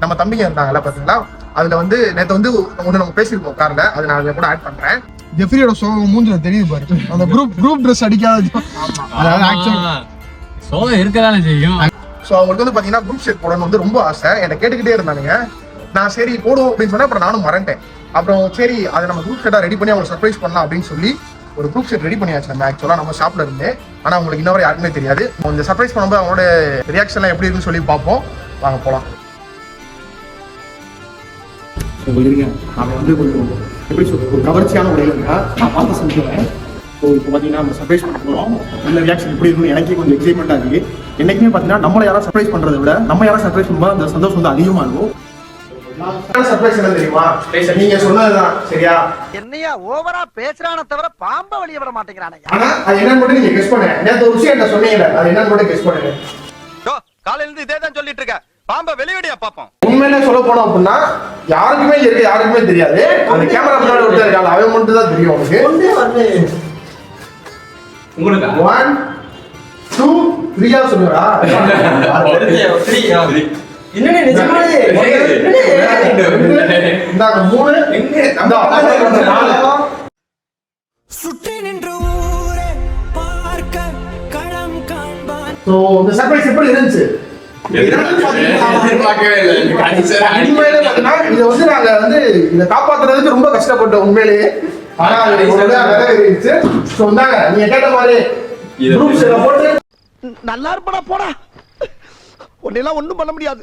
நம்ம தம்பிங்க இருந்தாங்கல்ல பாத்தீங்களா, அதுல வந்து நேற்று வந்து ஒண்ணு நம்ம பேசியிருக்கோம் கார்ல, அது நான் அதை கூட ஆட் பண்றேன். ஜெஃப்ரியோட சோகம் மூஞ்சில தெரியுது பாரு, அந்த குரூப் ட்ரெஸ் அடிக்காத, அதாவது ஆக்சுவலா சோகம் இருக்கதானே செய்யும். ஸோ அவங்களுக்கு வந்து பாத்தீங்கன்னா குரூப் ஷர்ட் போடணும்னு வந்து ரொம்ப ஆசை, என்னை கேட்டுக்கிட்டே இருந்தானுங்க. நான் சரி போடுவோம் அப்படின்னு சொன்னா அப்புறம் நானும் மறந்துட்டேன். அப்புறம் சரி அதை நம்ம குரூப் ஷர்ட்டா ரெடி பண்ணி அவங்களுக்கு சர்ப்ரைஸ் பண்ணலாம் அப்படின்னு சொல்லி ஒரு குரூப் ஷர்ட் ரெடி பண்ணியாச்சு நம்ம ஆக்சுவலா நம்ம ஷாப்ல இருந்து. ஆனா உங்களுக்கு இன்னவரை யாருக்குமே தெரியாது. இந்த சர்ப்ரைஸ் பண்ணும்போது அவங்களோட ரியாக்ஷன்லாம் எப்படி இருக்குன்னு சொல்லி பார்ப்போம். வாங்க போலாம். அவன் வந்து கொஞ்சம் எப்படி சொல்றது, ஒரு கவர்ச்சியான உடையில இருக்கா, நான் பார்த்து செஞ்சுருவேன். ஸோ இப்போ பார்த்தீங்கன்னா நம்ம சர்ப்ரைஸ் பண்ண போகிறோம். இந்த ரியாக்ஷன் எப்படி இருக்குன்னு எனக்கே கொஞ்சம் எக்ஸைட்மெண்ட்டாக இருக்குது. என்னைக்குமே பார்த்தீங்கன்னா நம்மளை யாராவது சர்ப்ரைஸ் பண்ணுறதை விட நம்ம யாராவது சர்ப்ரைஸ் பண்ணும்போது அந்த சந்தோஷம் வந்து அதிகமாக இருக்கும். சர்ப்ரைஸ் என்ன தெரியுமா, நீங்க சொன்னதுதான் சரியா. என்னையா ஓவரா பேசுறானே தவிர பாம்ப வெளிய விட மாட்டேங்கிறானே. ஆனா அது என்னன்னு மட்டும் நீங்க கெஸ் பண்ணுங்க. நேத்து ஒரு விஷயம் என்ன சொன்னீங்கல, அது என்னன்னு மட்டும் கெஸ் பண்ணுங்க. காலையில இருந்து இதே தான் சொல்லிட்டு இருக்க, பாம்ப வெளியடியா பாப்போம். உண்மையிலே சொல்ல போனோம் அப்படின்னா யாருக்குமே இருக்கு, யாருக்குமே தெரியாது. அந்த கேமரா முன்னாடி ஒருத்தர் இருக்காங்க, அவன் மட்டும் தான் தெரியும் உங்களுக்கு. உங்களுக்கு 1 2 3 சொல்லுடா. என்னனே நிஜமாவே இந்தாங்க 3 இந்த 4 சுற்றி நின்று ஊரே பார்க்க களம் காண்பான். சோ இந்த சர்ப்ரைஸ் எப்படி இருந்துச்சு? எதிர்பார்க்கவே இல்லை. இதை வந்து நாங்க வந்து இதை காப்பாத்துறதுக்கு ரொம்ப கஷ்டப்பட்டோம் உண்மையிலேயே. ஆனா நிறைவேறிடுச்சு. சோ இந்தாங்க நீங்க கேட்ட மாதிரி போட்டு நல்லா இருப்படா போடா, உன்னெல்லாம் ஒண்ணும் பண்ண முடியாது.